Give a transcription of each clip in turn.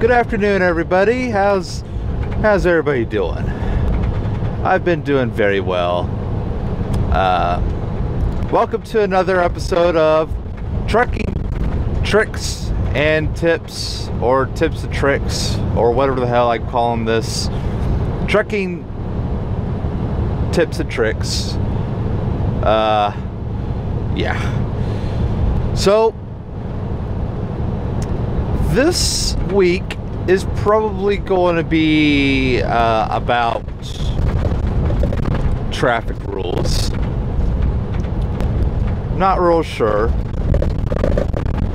Good afternoon, everybody. How's everybody doing? I've been doing very well. Welcome to another episode of Trucking Tricks and Tips, or Tips and Tricks, or whatever the hell I call them this. Trucking Tips and Tricks. Yeah. So, this week is probably going to be about traffic rules. Not real sure.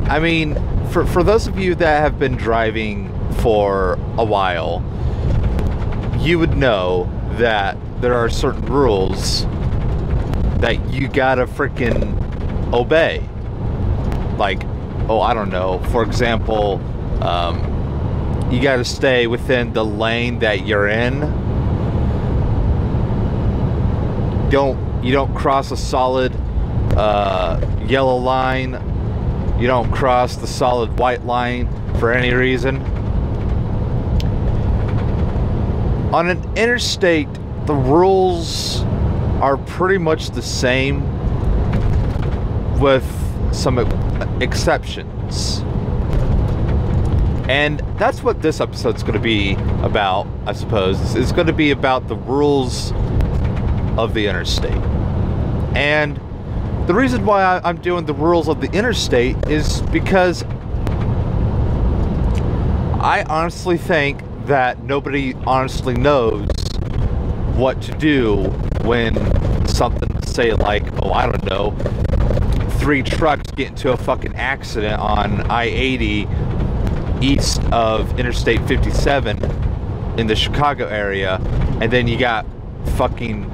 I mean, for those of you that have been driving for a while, you would know that there are certain rules that you gotta freaking obey. Like, oh, I don't know, for example, you gotta stay within the lane that you're in. You don't cross a solid yellow line. You don't cross the solid white line for any reason. On an interstate, the rules are pretty much the same, with some exceptions. And that's what this episode's going to be about, I suppose. It's going to be about the rules of the interstate. And the reason why I'm doing the rules of the interstate is because I honestly think that nobody honestly knows what to do when something, say like, oh, I don't know, 3 trucks get into a fucking accident on I-80 east of Interstate 57 in the Chicago area, and then you got fucking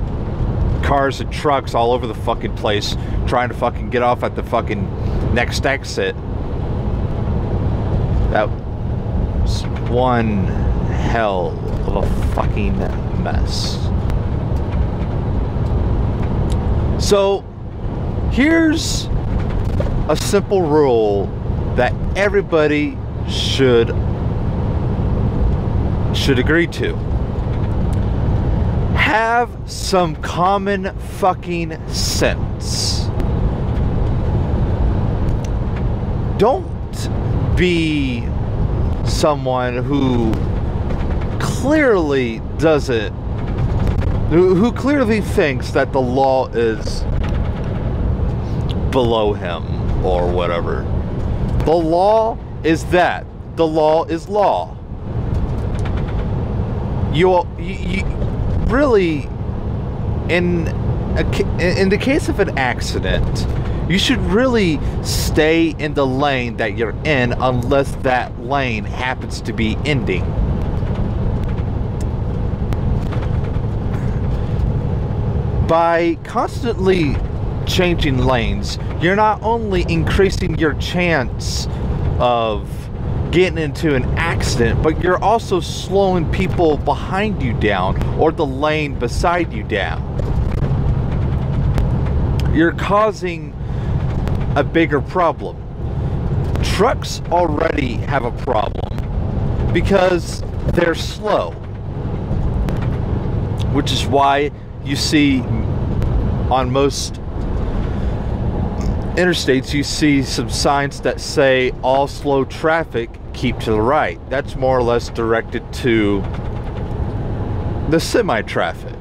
cars and trucks all over the fucking place trying to fucking get off at the fucking next exit. That was one hell of a fucking mess. So here's a simple rule that everybody should agree to. Have some common fucking sense. Don't be someone who clearly doesn't, who clearly thinks that the law is below him or whatever. The law is that. The law is law. You really, in the case of an accident, you should really stay in the lane that you're in unless that lane happens to be ending. By constantly changing lanes, you're not only increasing your chance of getting into an accident, but you're also slowing people behind you down or the lane beside you down. You're causing a bigger problem. Trucks already have a problem because they're slow, which is why you see on most interstates, you see some signs that say all slow traffic keep to the right. That's more or less directed to the semi-traffic.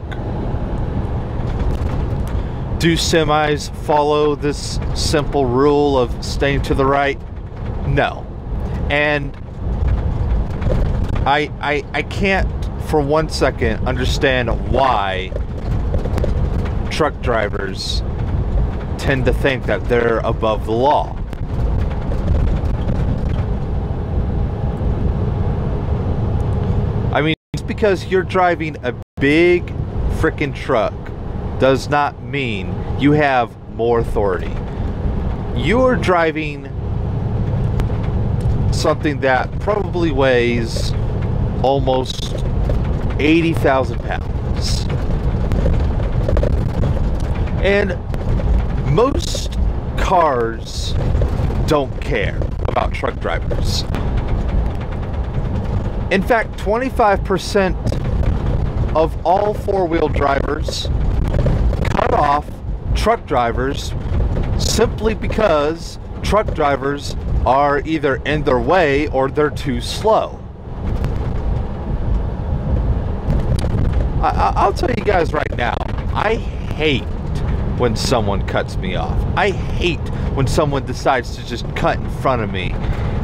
Do semis follow this simple rule of staying to the right? No. And I can't for one second understand why truck drivers tend to think that they're above the law. I mean, just because you're driving a big frickin' truck does not mean you have more authority. You are driving something that probably weighs almost 80,000 pounds. And most cars don't care about truck drivers. In fact, 25% of all four-wheel drivers cut off truck drivers simply because truck drivers are either in their way or they're too slow. I'll tell you guys right now, I hate when someone cuts me off. I hate when someone decides to just cut in front of me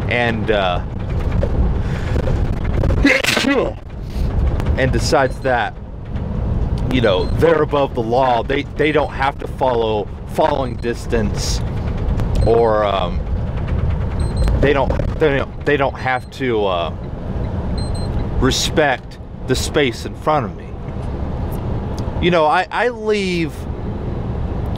and decides that, you know, they're above the law. They don't have to follow following distance, or they don't have to respect the space in front of me. You know, I leave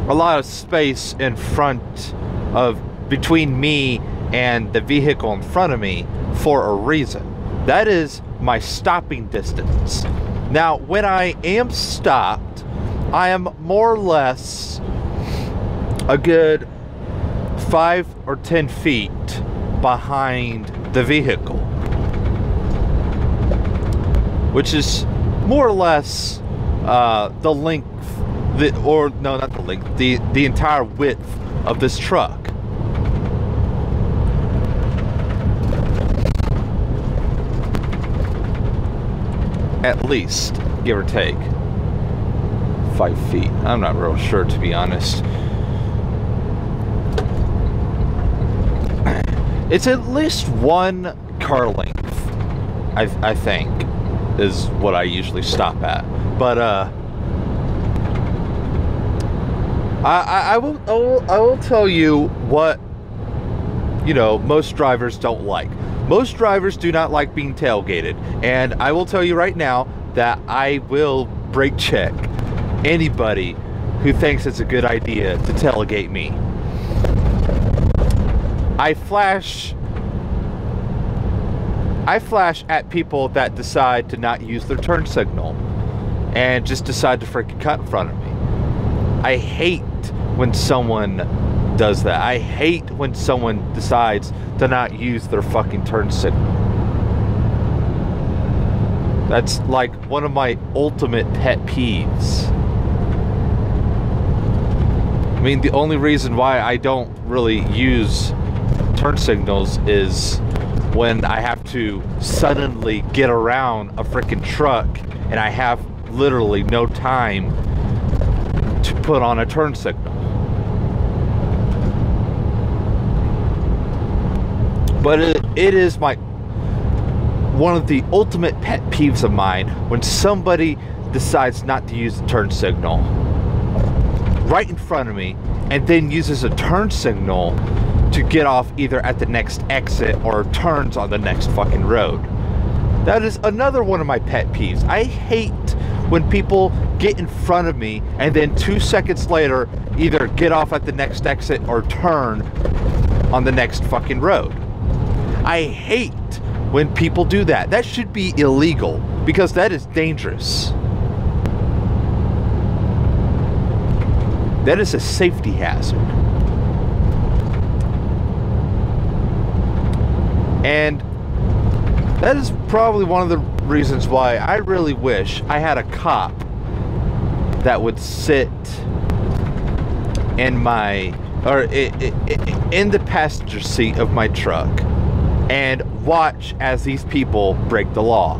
a lot of space in front of, between me and the vehicle in front of me for a reason. That is my stopping distance. Now, when I am stopped, I am more or less a good 5 or 10 feet behind the vehicle, which is more or less the length, or no, not the length, the entire width of this truck. At least, give or take 5 feet. I'm not real sure, to be honest. It's at least one car length, I think, is what I usually stop at. But I will tell you what, you know, most drivers don't like. Most drivers do not like being tailgated, and I will tell you right now that I will brake check anybody who thinks it's a good idea to tailgate me. I flash at people that decide to not use their turn signal and just decide to freaking cut in front of me. I hate when someone does that. I hate when someone decides to not use their fucking turn signal. That's like one of my ultimate pet peeves. I mean, the only reason why I don't really use turn signals is when I have to suddenly get around a freaking truck and I have literally no time to put on a turn signal. But it is one of the ultimate pet peeves of mine when somebody decides not to use the turn signal right in front of me and then uses a turn signal to get off either at the next exit or turns on the next fucking road. That is another one of my pet peeves. I hate when people get in front of me and then 2 seconds later either get off at the next exit or turn on the next fucking road. I hate when people do that. That should be illegal because that is dangerous. That is a safety hazard. And that is probably one of the reasons why I really wish I had a cop that would sit in in the passenger seat of my truck and watch as these people break the law.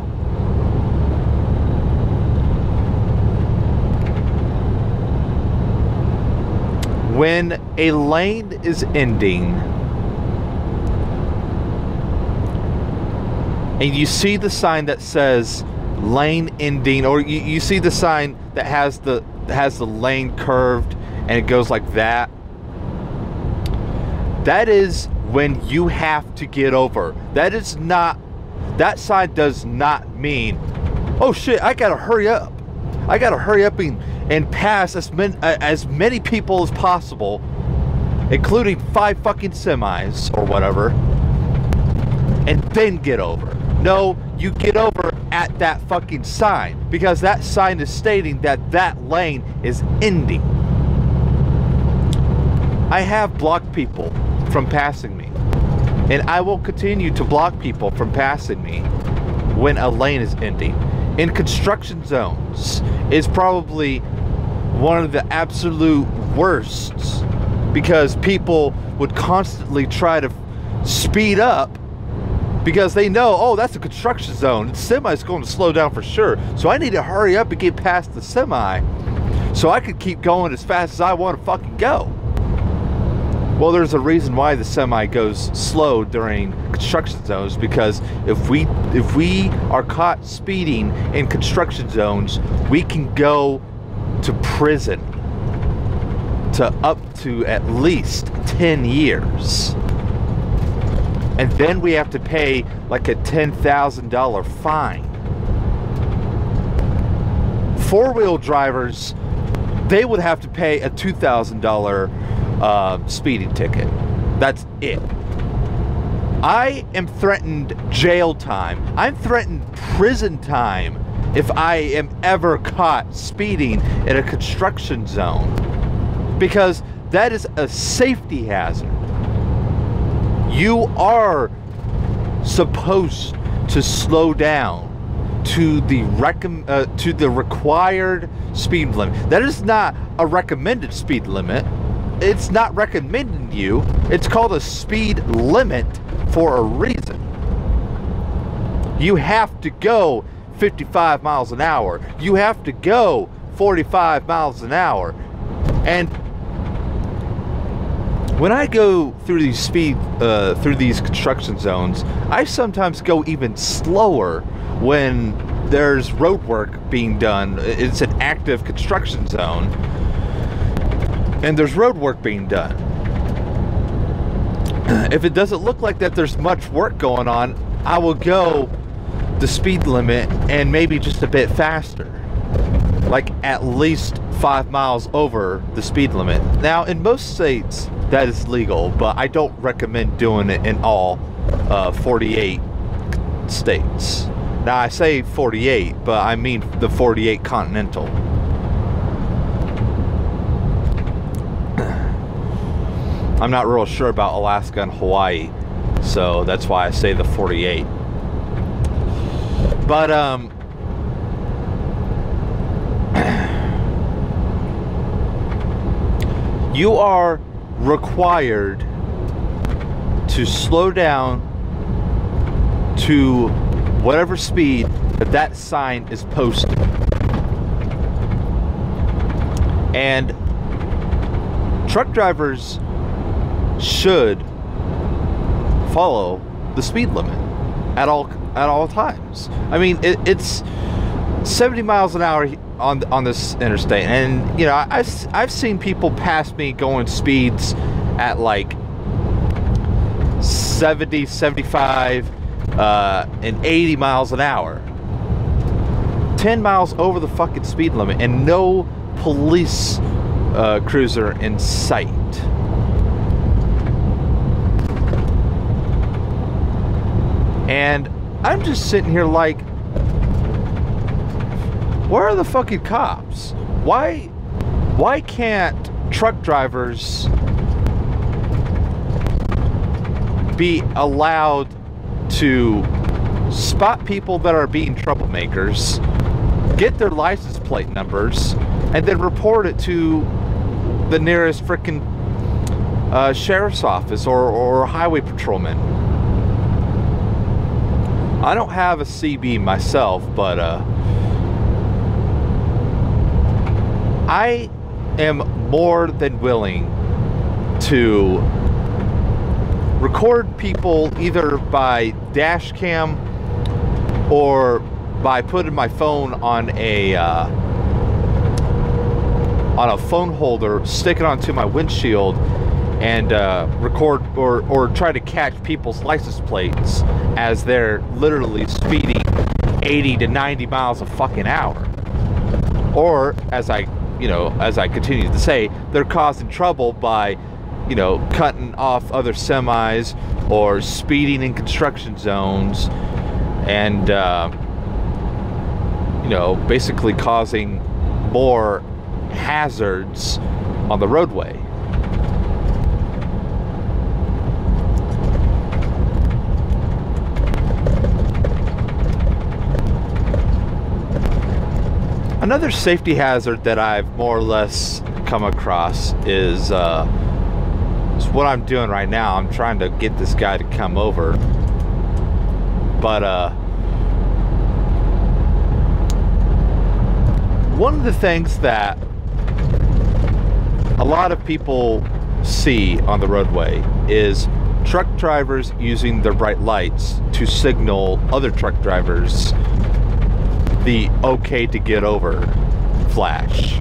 When a lane is ending and you see the sign that says lane ending, or you see the sign that has the lane curved and it goes like that, that is when you have to get over. That sign does not mean, oh shit, I gotta hurry up. I gotta hurry up and pass as many people as possible, including 5 fucking semis or whatever, and then get over. No, you get over at that fucking sign, because that sign is stating that that lane is ending. I have blocked people from passing me, and I will continue to block people from passing me when a lane is ending. In construction zones is probably one of the absolute worsts, because people would constantly try to speed up because they know, oh, that's a construction zone. The semi is going to slow down for sure. So I need to hurry up and get past the semi so I could keep going as fast as I want to fucking go. Well, there's a reason why the semi goes slow during construction zones, because if we are caught speeding in construction zones, we can go to prison to up to at least 10 years. And then we have to pay like a $10,000 fine. Four-wheel drivers, they would have to pay a $2,000 speeding ticket. That's it. I am threatened jail time. I'm threatened prison time if I am ever caught speeding in a construction zone, because that is a safety hazard. You are supposed to slow down to the required speed limit. That is not a recommended speed limit. It's not recommending you. It's called a speed limit for a reason. You have to go 55 miles an hour. You have to go 45 miles an hour. And when I go through these through these construction zones, I sometimes go even slower when there's road work being done. It's an active construction zone, and there's road work being done. If it doesn't look like that there's much work going on, I will go the speed limit and maybe just a bit faster, like at least 5 miles over the speed limit. Now, in most states that is legal, but I don't recommend doing it in all 48 states. Now, I say 48, but I mean the 48 continental. I'm not real sure about Alaska and Hawaii, so that's why I say the 48. But you are required to slow down to whatever speed that sign is posted. And truck drivers should follow the speed limit at all times. I mean, it's 70 miles an hour on this interstate, and you know, I've seen people pass me going speeds at like 70, 75, and 80 miles an hour, 10 miles over the fucking speed limit, and no police cruiser in sight. And I'm just sitting here like, where are the fucking cops? Why can't truck drivers be allowed to spot people that are being troublemakers, get their license plate numbers, and then report it to the nearest frickin' sheriff's office or highway patrolman? I don't have a CB myself, but I am more than willing to record people either by dash cam or by putting my phone on a phone holder, stick it onto my windshield, and record or try to catch people's license plates as they're literally speeding 80 to 90 miles a fucking hour. Or, as I continue to say, they're causing trouble by, you know, cutting off other semis or speeding in construction zones, and you know, basically causing more hazards on the roadway. Another safety hazard that I've more or less come across is what I'm doing right now. I'm trying to get this guy to come over, but one of the things that a lot of people see on the roadway is truck drivers using their bright lights to signal other truck drivers the okay to get over flash.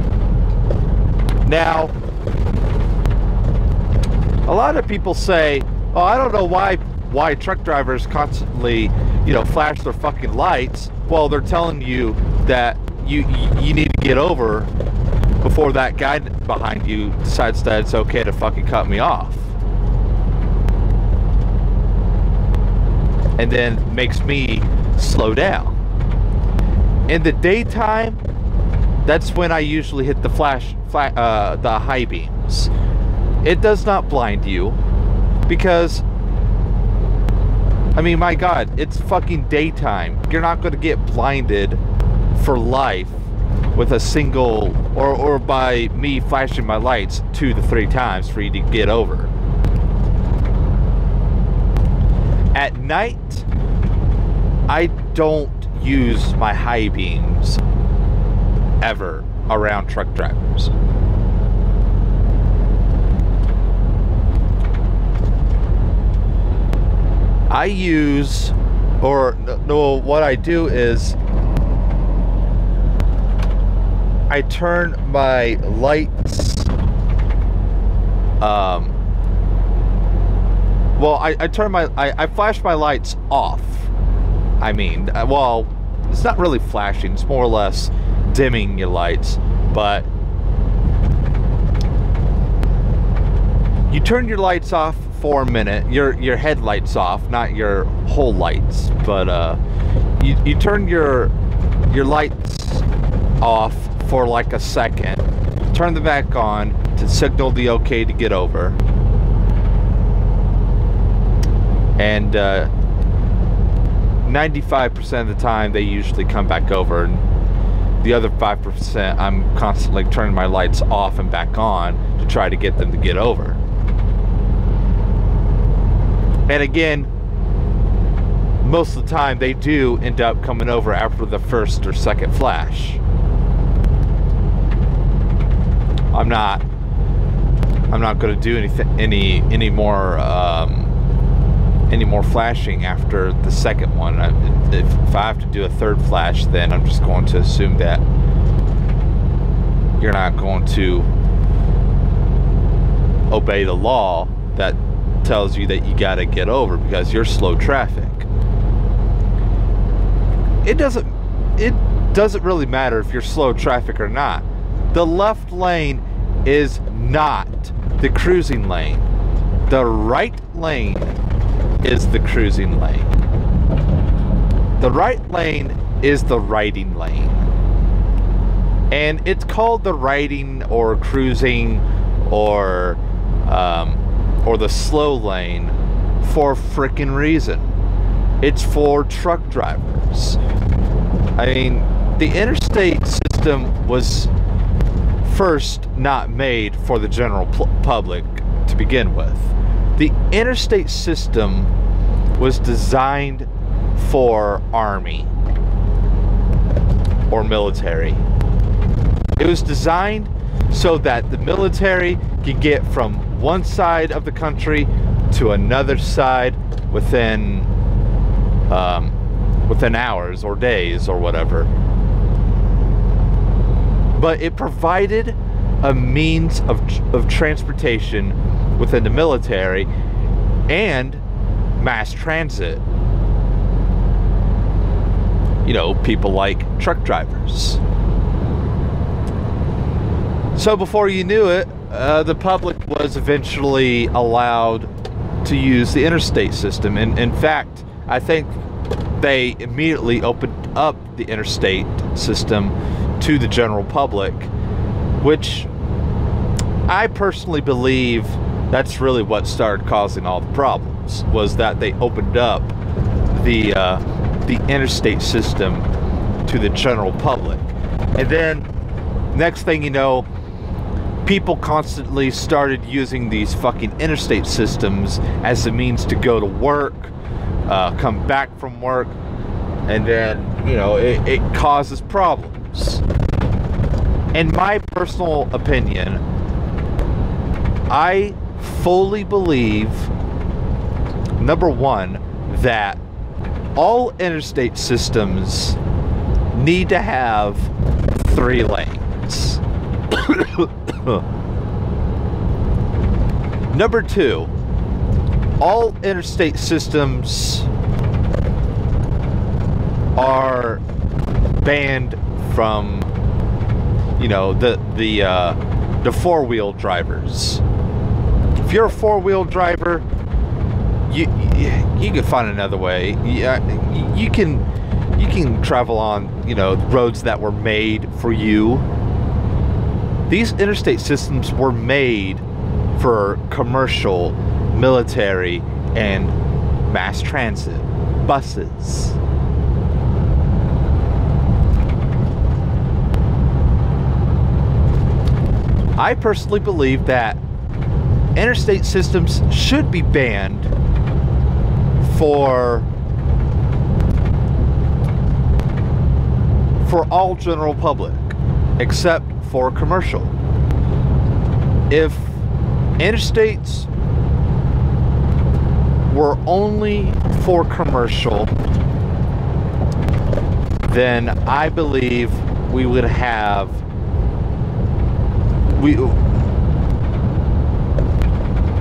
Now, a lot of people say, oh, I don't know why truck drivers constantly, flash their fucking lights. Well, they're telling you that you need to get over before that guy behind you decides that it's okay to fucking cut me off. And then makes me slow down. In the daytime, that's when I usually hit the the high beams. It does not blind you because, I mean, my God, it's fucking daytime. You're not going to get blinded for life with a single, or by me flashing my lights 2 to 3 times for you to get over. At night, I don't use my high beams ever around truck drivers. I use, or no, what I do is I turn my lights, well, I flash my lights off. I mean, well, it's not really flashing, it's more or less dimming your lights, but you turn your lights off for a minute, your headlights off, not your whole lights, but you turn your lights off for like a second, turn them back on to signal the okay to get over, and 95% of the time they usually come back over, and the other 5% I'm constantly turning my lights off and back on to try to get them to get over. And again, most of the time they do end up coming over after the first or second flash. I'm not going to do any more flashing after the second one. If I have to do a third flash, then I'm just going to assume that you're not going to obey the law that tells you that you got to get over because you're slow traffic. It doesn't really matter if you're slow traffic or not. The left lane is not the cruising lane. The right lane is the cruising lane. The right lane is the riding lane. And it's called the riding or cruising or the slow lane for a frickin' reason. It's for truck drivers. I mean, the interstate system was first not made for the general public to begin with. The interstate system was designed for army or military. It was designed so that the military could get from one side of the country to another side within hours or days or whatever. But it provided a means of transportation within the military and mass transit. You know, people like truck drivers. So before you knew it, the public was eventually allowed to use the interstate system. And in fact, I think they immediately opened up the interstate system to the general public, which I personally believe that's really what started causing all the problems, was that they opened up the interstate system to the general public. And then next thing you know, people constantly started using these fucking interstate systems as a means to go to work, come back from work, and then, you know, it causes problems. In my personal opinion, I fully believe, number one, that all interstate systems need to have 3 lanes. Number 2, all interstate systems are banned from, you know, the 4-wheel drivers. If you're a 4-wheel driver, you can find another way. You can travel on, you know, roads that were made for you. These interstate systems were made for commercial, military, and mass transit buses. I personally believe that interstate systems should be banned for all general public, except for commercial. If interstates were only for commercial, then I believe we would have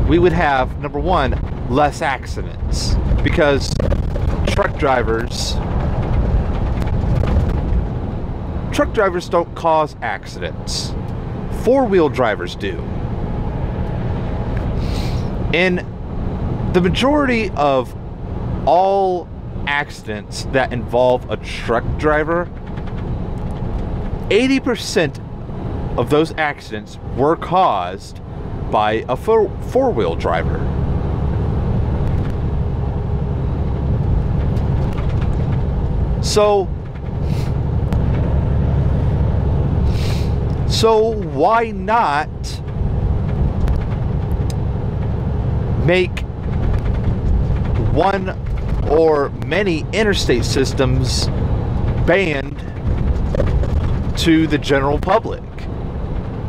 we would have, number one, less accidents, because truck drivers don't cause accidents. 4-wheel drivers do. And the majority of all accidents that involve a truck driver, 80% of those accidents were caused by a 4-wheel driver. So why not make one or many interstate systems banned to the general public?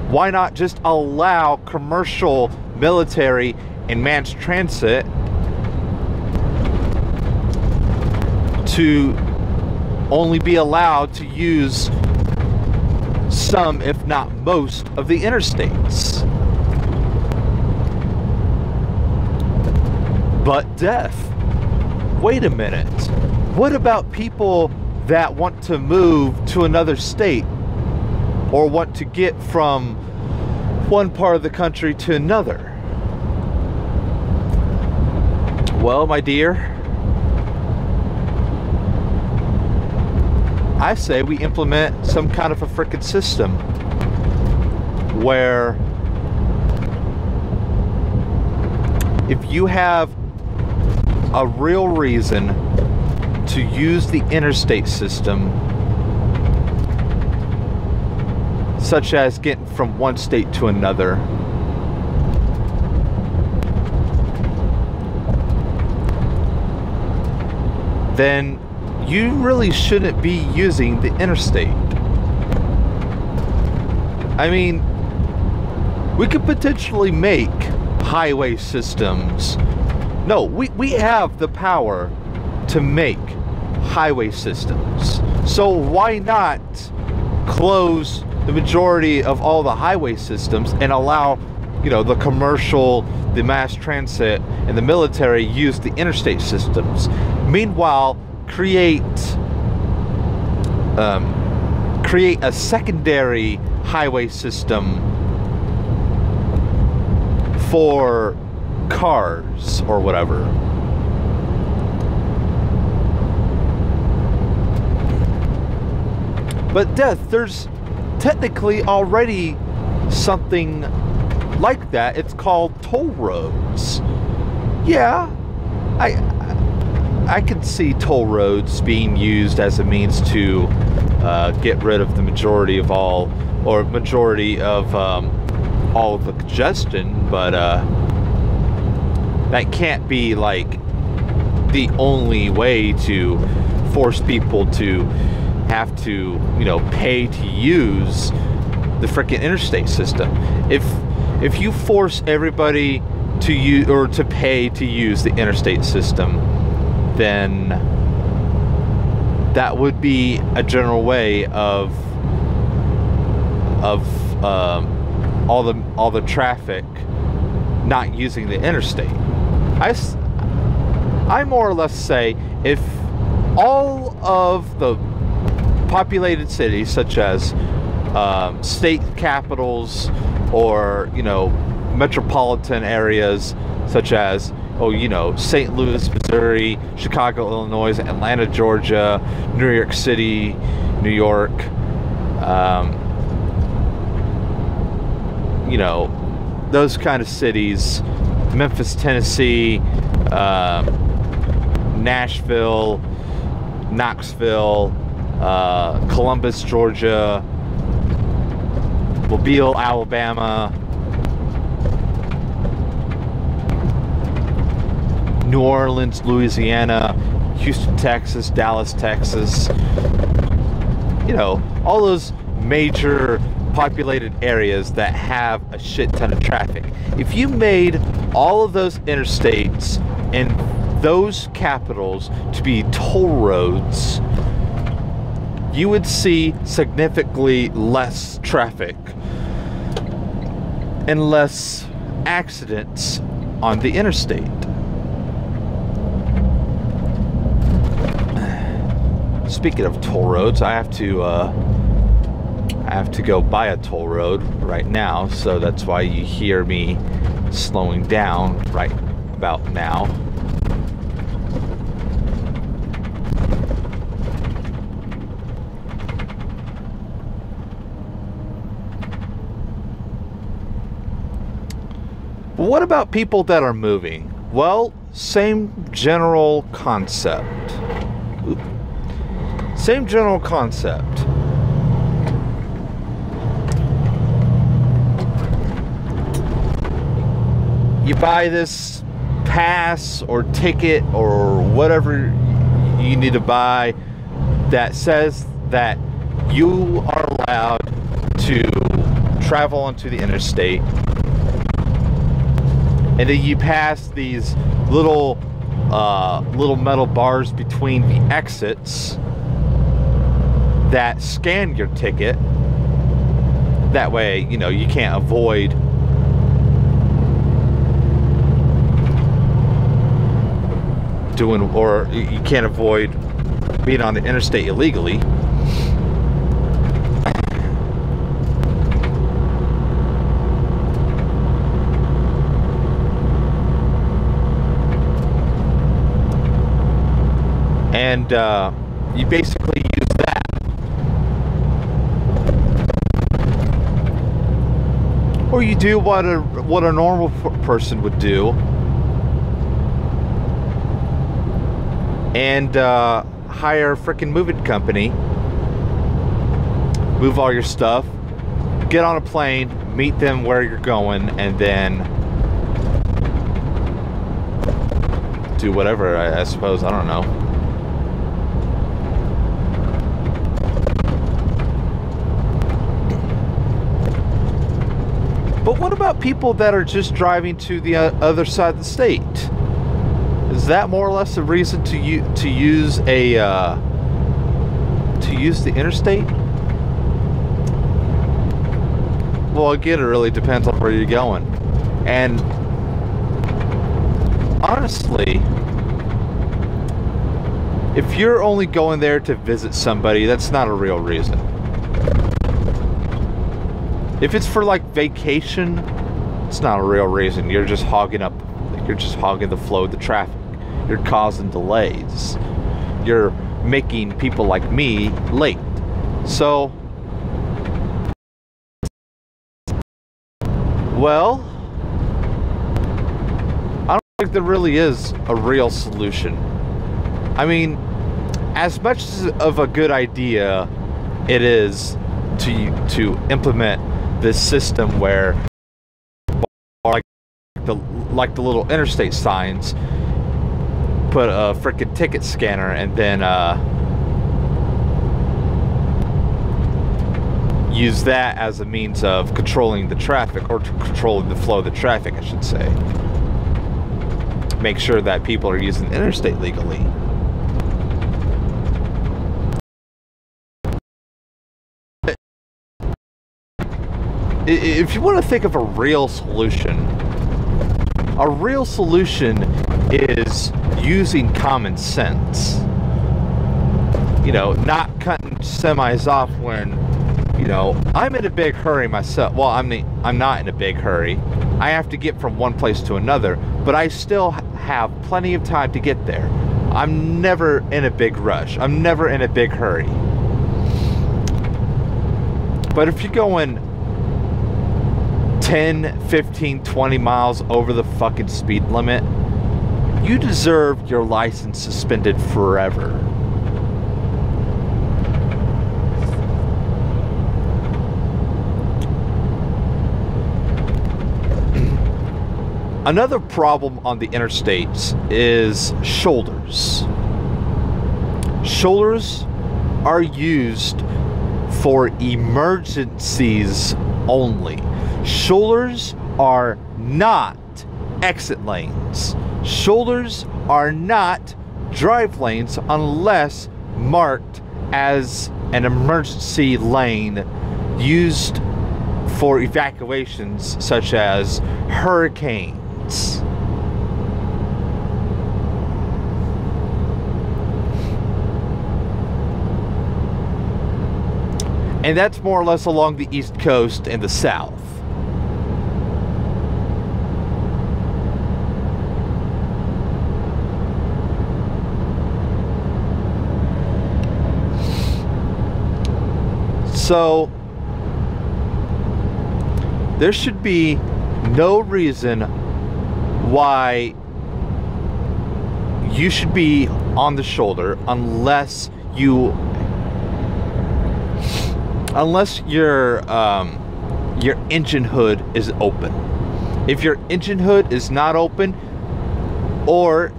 Why not just allow commercial, military, and mass transit to only be allowed to use some, if not most, of the interstates? But death. Wait a minute. What about people that want to move to another state or want to get from one part of the country to another? Well, my dear, I say we implement some kind of a frickin' system where if you have a real reason to use the interstate system, such as getting from one state to another, then you really shouldn't be using the interstate. I mean, we could potentially make highway systems. No, we have the power to make highway systems. So why not close the majority of all the highway systems and allow, you know, the commercial, the mass transit, and the military use the interstate systems? Meanwhile, create a secondary highway system for cars or whatever. But death, there's technically already something like that. It's called toll roads. Yeah, I can see toll roads being used as a means to get rid of the majority of all of the congestion, but that can't be like the only way to force people to have to, you know, pay to use the frickin' interstate system. If you force everybody to use or to pay to use the interstate system, then that would be a general way of all the traffic not using the interstate. I more or less say if all of the populated cities, such as state capitals or, you know, metropolitan areas such as, St. Louis, Missouri, Chicago, Illinois, Atlanta, Georgia, New York City, New York, those kind of cities, Memphis, Tennessee, Nashville, Knoxville, Columbus, Georgia, Mobile, Alabama, New Orleans, Louisiana, Houston, Texas, Dallas, Texas, all those major populated areas that have a shit ton of traffic. If you made all of those interstates and those capitals to be toll roads, you would see significantly less traffic and less accidents on the interstate. Speaking of toll roads, I have to go by a toll road right now, so that's why you hear me slowing down right about now. But what about people that are moving? Well, same general concept. Same general concept. You buy this pass or ticket or whatever you need to buy that says that you are allowed to travel onto the interstate, and then you pass these little metal bars between the exits that scan your ticket. That way, you can't avoid you can't avoid being on the interstate illegally. And you basically use that. Or you do what a normal person would do, and hire a freaking moving company, move all your stuff, get on a plane, meet them where you're going, and then do whatever, I suppose. I don't know. But what about people that are just driving to the other side of the state? Is that more or less a reason to use the interstate? Well, again, it really depends on where you're going. And honestly, if you're only going there to visit somebody, that's not a real reason. If it's for like vacation, it's not a real reason. You're just hogging the flow of the traffic. You're causing delays. You're making people like me late. So, well, I don't think there really is a real solution. I mean, as much of a good idea it is to implement this system where, like the little interstate signs, put a freaking ticket scanner and then use that as a means of controlling the traffic, or controlling the flow of the traffic, I should say. Make sure that people are using the interstate legally. If you want to think of a real solution is using common sense. You know, not cutting semis off when, you know, I'm in a big hurry myself. Well, I'm not in a big hurry. I have to get from one place to another, but I still have plenty of time to get there. I'm never in a big rush. I'm never in a big hurry. But if you're going 10, 15, 20 miles over the fucking speed limit, you deserve your license suspended forever. Another problem on the interstates is shoulders. Shoulders are used for emergencies only. Shoulders are not exit lanes. Shoulders are not drive lanes unless marked as an emergency lane used for evacuations such as hurricanes. And that's more or less along the East Coast and the South. So there should be no reason why you should be on the shoulder unless your engine hood is open. If your engine hood is not open, or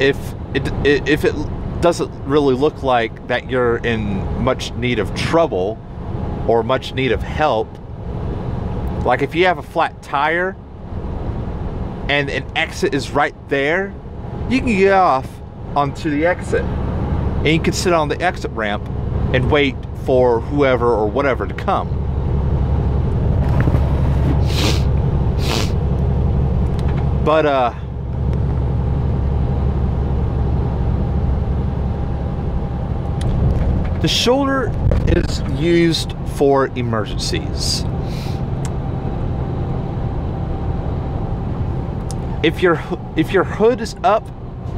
if it doesn't really look like that you're in much need of trouble or much need of help, like if you have a flat tire and an exit is right there, you can get off onto the exit and you can sit on the exit ramp and wait for whoever or whatever to come. But the shoulder is used for emergencies. If your hood is up,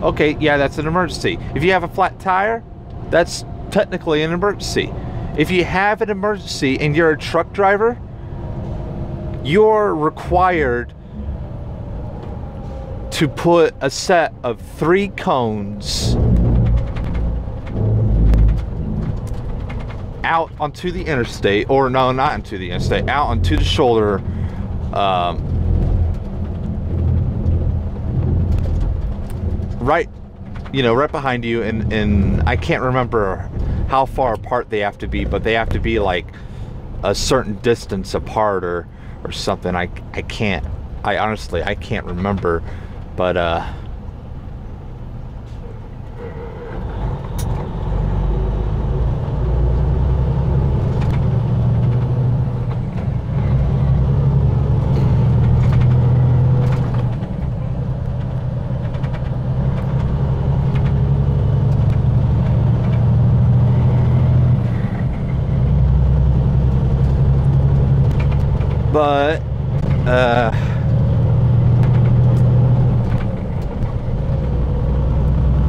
okay, yeah, that's an emergency. If you have a flat tire, that's technically an emergency. If you have an emergency and you're a truck driver, you're required to put a set of 3 cones out onto the interstate, or no, not onto the interstate, out onto the shoulder, right behind you, and I can't remember how far apart they have to be, but they have to be like a certain distance apart or something. I honestly can't remember, but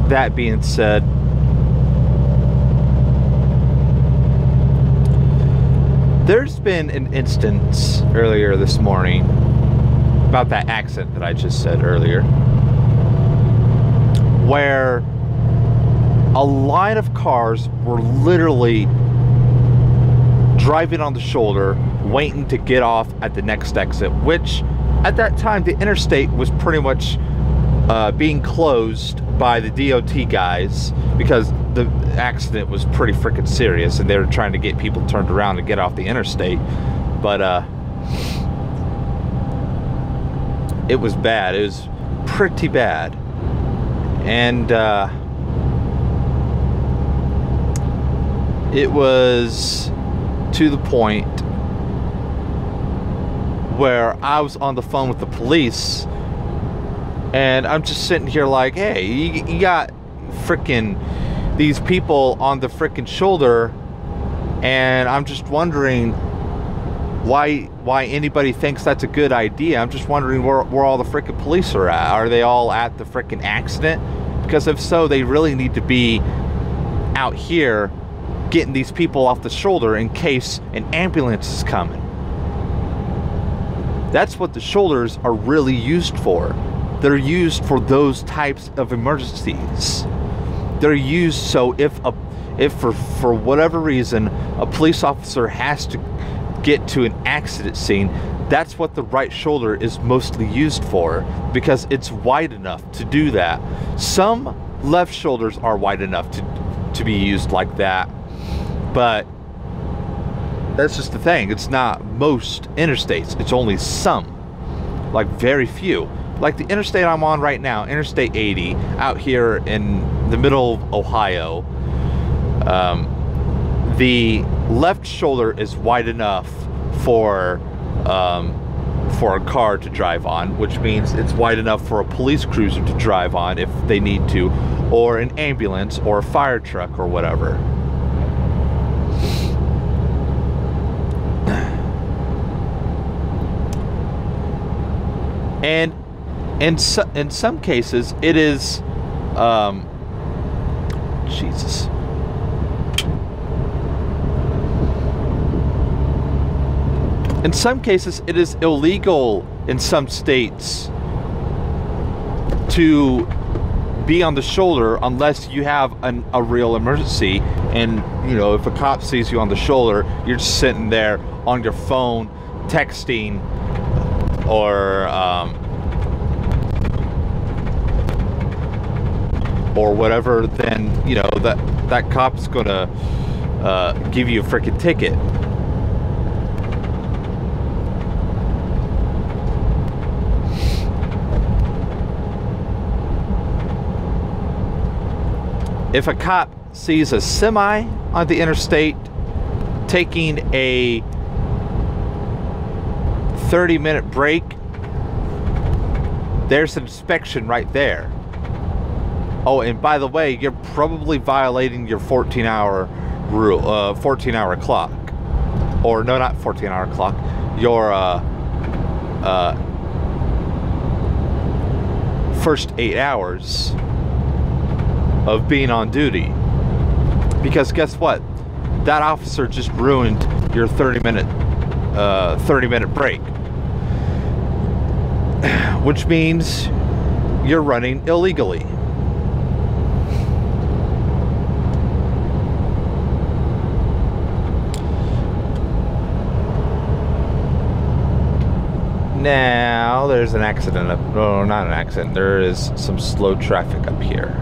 that being said, there's been an instance earlier this morning about that accident that I just said earlier, where a line of cars were literally driving on the shoulder, waiting to get off at the next exit, which at that time the interstate was pretty much being closed by the DOT guys because the accident was pretty freaking serious and they were trying to get people turned around and get off the interstate. But it was bad. It was pretty bad. And it was to the point where I was on the phone with the police and I'm just sitting here like, hey, you got freaking these people on the freaking shoulder, and I'm just wondering why anybody thinks that's a good idea. I'm just wondering where all the freaking police are at. Are they all at the freaking accident? Because if so, they really need to be out here getting these people off the shoulder in case an ambulance is coming. That's what the shoulders are really used for. They're used for those types of emergencies. They're used so if for whatever reason a police officer has to get to an accident scene, that's what the right shoulder is mostly used for, because it's wide enough to do that. Some left shoulders are wide enough to be used like that, but that's just the thing. It's not most interstates. It's only some, like very few. Like the interstate I'm on right now, Interstate 80, out here in the middle of Ohio, the left shoulder is wide enough for a car to drive on, which means it's wide enough for a police cruiser to drive on if they need to, or an ambulance or a fire truck or whatever. And in some cases, it is, Jesus. In some cases, it is illegal in some states to be on the shoulder unless you have a real emergency. And, you know, if a cop sees you on the shoulder, you're just sitting there on your phone, texting, or whatever, then, you know, that cop's gonna give you a freaking ticket. If a cop sees a semi on the interstate taking a 30-minute break, there's an inspection right there. Oh, and by the way, you're probably violating your 14-hour rule, 14-hour clock. Or no, not 14-hour clock. Your first 8 hours of being on duty. Because guess what? That officer just ruined your 30-minute break. Which means you're running illegally. Now there's an accident up, no, not an accident, there is some slow traffic up here.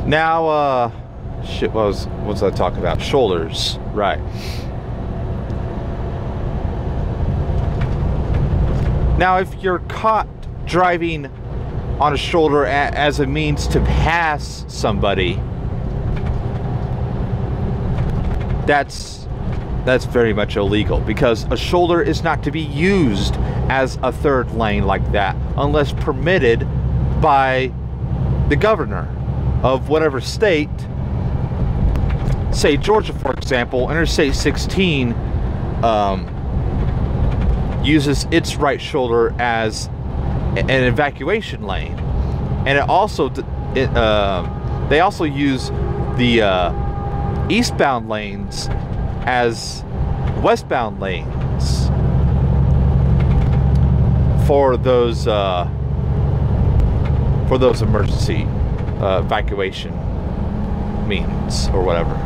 Now, shit, what was I talking about? Shoulders, right. Now, if you're caught driving on a shoulder as a means to pass somebody, that's very much illegal, because a shoulder is not to be used as a third lane like that unless permitted by the governor of whatever state. Say Georgia, for example, Interstate 16 uses its right shoulder as an evacuation lane, and it also they also use the eastbound lanes as westbound lanes for those emergency evacuation means or whatever.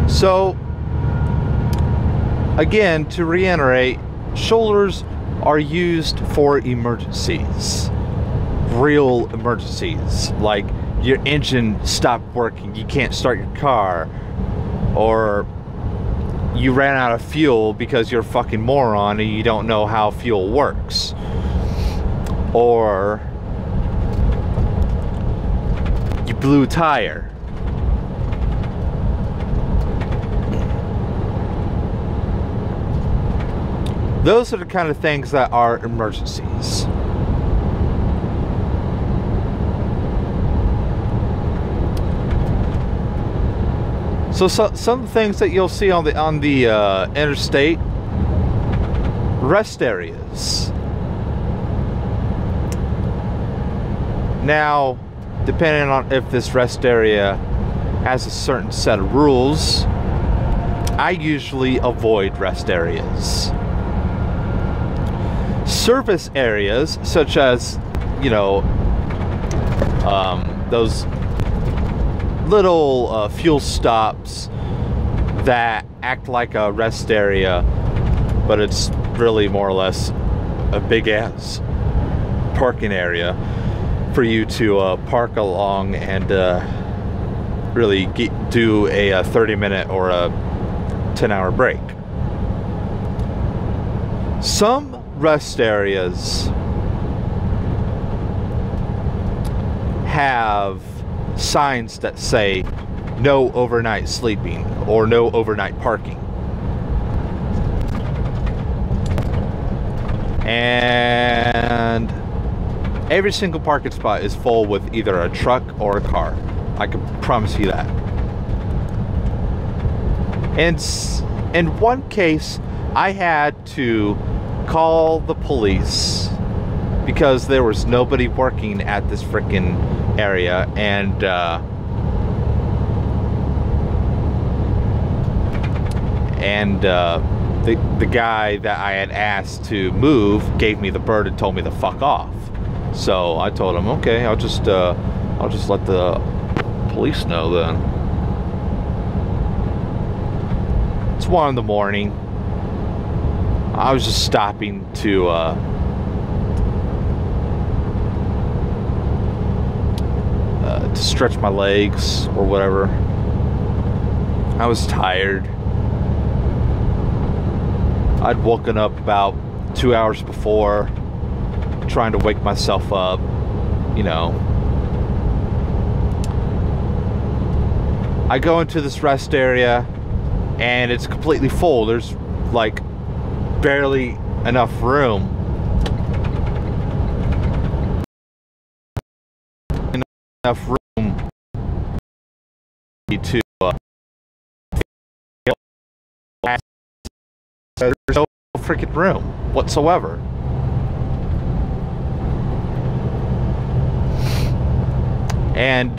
So, again, to reiterate, shoulders are used for emergencies. Real emergencies. Like your engine stopped working, you can't start your car, or you ran out of fuel because you're a fucking moron and you don't know how fuel works. Or you blew a tire. Those are the kind of things that are emergencies. So some things that you'll see on the interstate: rest areas. Now, depending on if this rest area has a certain set of rules, I usually avoid rest areas. Service areas, such as, you know, those little fuel stops that act like a rest area, but it's really more or less a big ass parking area for you to park along and really do a 30-minute or a 10-hour break. Some rest areas have signs that say no overnight sleeping or no overnight parking. And every single parking spot is full with either a truck or a car. I can promise you that. And in one case, I had to call the police because there was nobody working at this frickin' area, and the guy that I had asked to move gave me the bird and told me to fuck off. So I told him, okay, I'll just let the police know then. It's 1 in the morning. I was just stopping to stretch my legs or whatever. I was tired. I'd woken up about 2 hours before, trying to wake myself up, you know. I go into this rest area and it's completely full. There's like barely enough room. Enough room to there's no freaking room whatsoever. And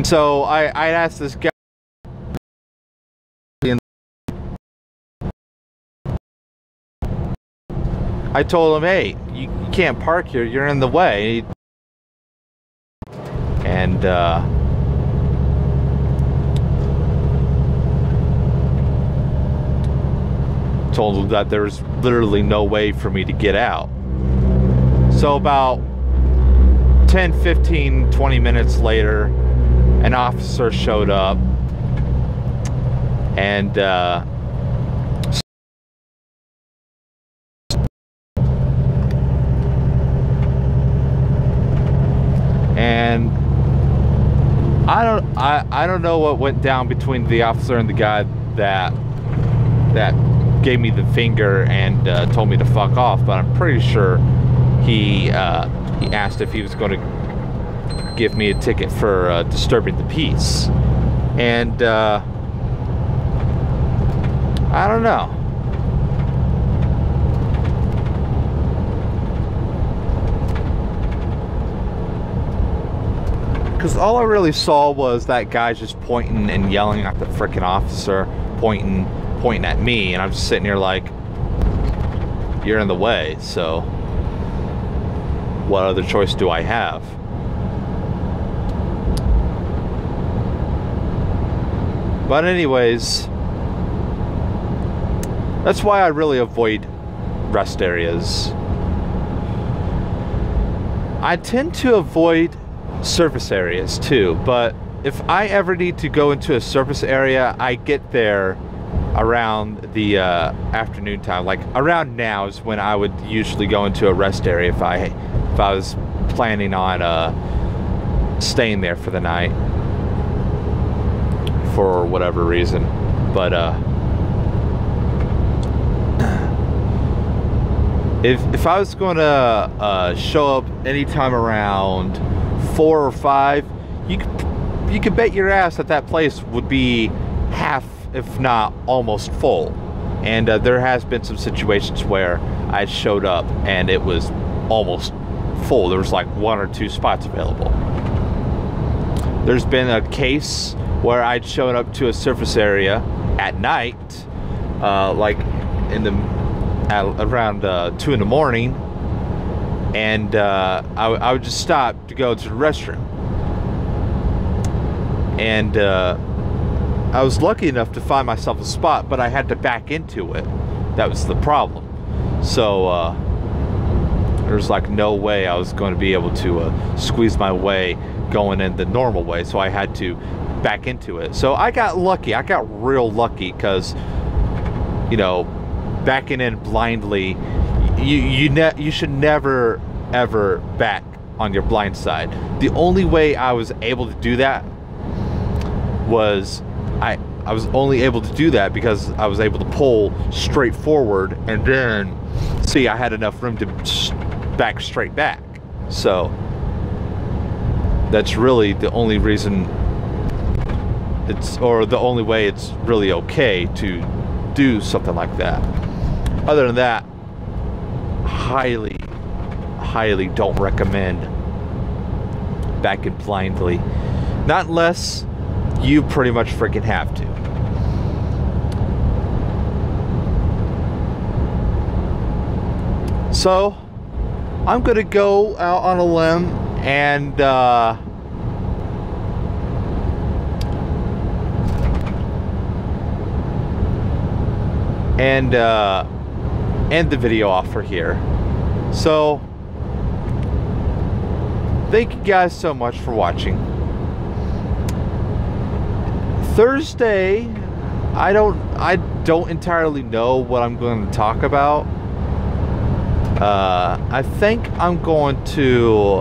so I asked this guy, I told him, hey, you can't park here, you're in the way. And told him that there was literally no way for me to get out. So about 10, 15, 20 minutes later, an officer showed up, and I don't know what went down between the officer and the guy that gave me the finger and told me to fuck off, but I'm pretty sure he asked if he was going to give me a ticket for disturbing the peace. And I don't know. Because all I really saw was that guy just pointing and yelling at the freaking officer, pointing at me, and I'm just sitting here like, you're in the way, so what other choice do I have? But anyways, that's why I really avoid rest areas. I tend to avoid surface areas too, but if I ever need to go into a surface area, I get there around the afternoon time. Like around now is when I would usually go into a rest area if I was planning on staying there for the night for whatever reason. But if I was going to show up anytime around 4 or 5, you could bet your ass that place would be half, if not almost full. And there has been some situations where I showed up and it was almost full. There was like 1 or 2 spots available. There's been a case where I'd shown up to a surface area at night, like around 2 in the morning, and I would just stop to go to the restroom. And I was lucky enough to find myself a spot, but I had to back into it. That was the problem. So there's like no way I was going to be able to squeeze my way going in the normal way, so I had to back into it. So I got lucky. I got real lucky, because, you know, backing in blindly, you should never ever back on your blind side. The only way I was able to do that was I was only able to do that because I was able to pull straight forward, and then see, I had enough room to back straight back. So that's really the only reason or the only way it's really okay to do something like that. Other than that, highly don't recommend backing blindly. Not unless you pretty much freaking have to. So I'm gonna go out on a limb and end the video off for here. So thank you guys so much for watching. Thursday, I don't entirely know what I'm going to talk about. I think I'm going to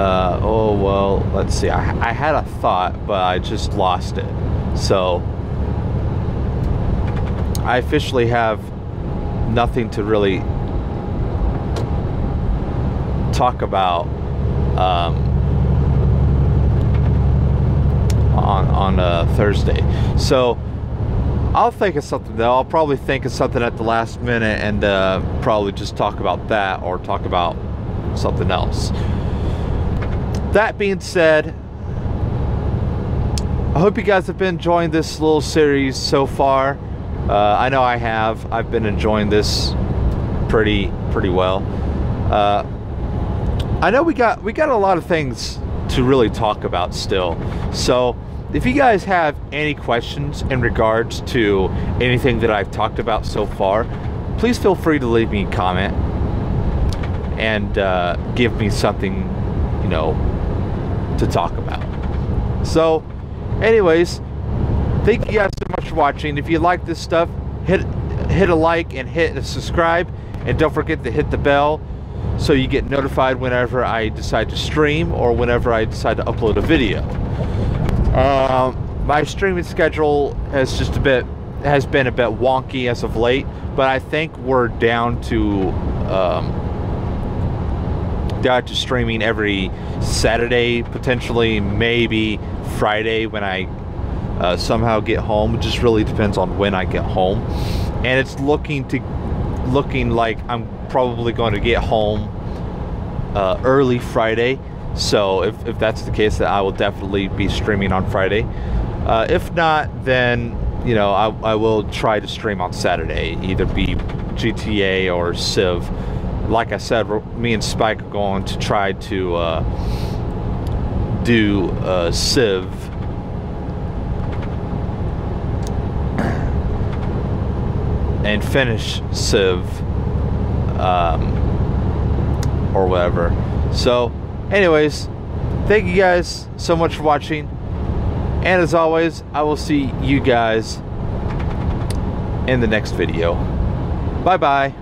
oh well, let's see. I had a thought, but I just lost it. So I officially have nothing to really talk about on Thursday. So I'll think of something though. I'll probably think of something at the last minute and probably just talk about that or talk about something else. That being said, I hope you guys have been enjoying this little series so far. I know I have. I've been enjoying this pretty well. I know we got a lot of things to really talk about still. So if you guys have any questions in regards to anything that I've talked about so far, please feel free to leave me a comment and give me something, you know, to talk about. So anyways, thank you guys so much for watching. If you like this stuff, hit a like and hit a subscribe, and don't forget to hit the bell so you get notified whenever I decide to stream or whenever I decide to upload a video. My streaming schedule has been a bit wonky as of late, but I think we're down to streaming every Saturday, potentially maybe Friday when I somehow get home. It just really depends on when I get home, and it's looking like I'm probably going to get home early Friday. So if that's the case, then I will definitely be streaming on Friday. If not, then you know, I will try to stream on Saturday, either be GTA or Civ. Like I said, me and Spike are going to try to do Civ and finish Civ or whatever. So anyways, thank you guys so much for watching, and as always, I will see you guys in the next video. Bye bye.